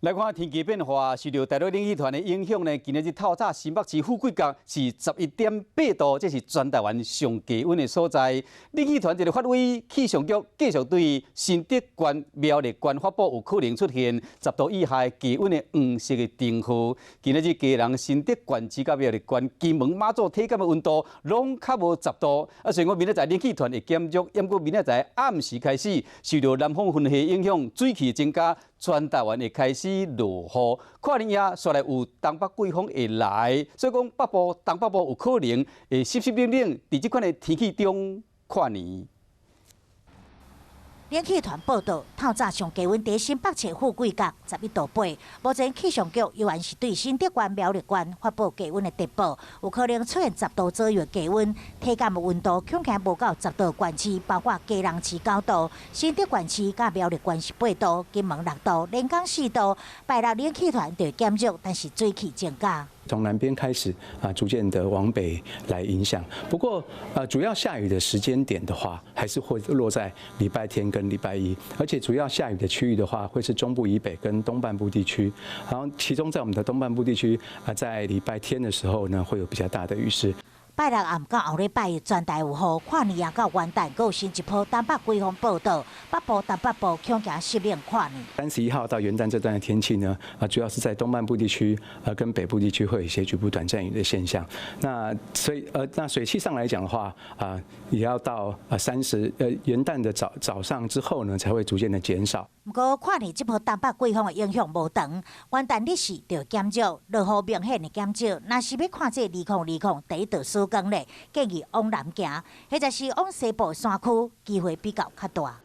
来看天气变化，受到大陆冷气团的影响呢，今日透早新北市富贵角是11.8度，这是全台湾上低温的所在。冷气团一个发威，气象局继续对新竹县、苗栗县发布有可能出现10度以下低温的黄色的警号。今日嘉南、新竹县至甲苗栗县、金门、马祖体感的温度拢较无10度。所以我明仔载冷气团会减弱，不过明仔载暗时开始，受到南风分系影响，水汽增加。 全台湾会开始落雨，跨年夜煞来有东北季风会来，所以讲北部、东北部有可能会湿湿冷冷，伫即款的天气中跨年。 冷气团报道，透早上低温伫新北市富贵角11度8。目前气象局依然是对新竹县、苗栗县发布低温的特报，有可能出现10度左右的低温，体感的温度恐惊无到10度县市，包括嘉南市9度、新竹县市甲苗栗县是8度、金门6度、连江4度。拜六冷气团就会减弱，但是水汽增加。 从南边开始逐渐的往北来影响。不过主要下雨的时间点的话，还是会落在礼拜天跟礼拜一，而且主要下雨的区域的话，会是中部以北跟东半部地区。然后其中在我们的东半部地区在礼拜天的时候呢，会有比较大的雨势。 拜六暗到后礼拜全台有雨，跨年夜到元旦，还有新一波东北季风报道，北部、东北部恐惊湿冷跨年。31号到元旦这段的天气呢，主要是在东半部地区跟北部地区会有一些局部短暂雨的现象。那所以那水汽上来讲的话也要到元旦的早上之后呢，才会逐渐的减少。 不过，跨年这波东北季风的影响无长，元旦日时就减少，落雨明显的减少。若是要看这2020第一道曙光咧，建议往南行，或者是往西部山区，机会比较较大。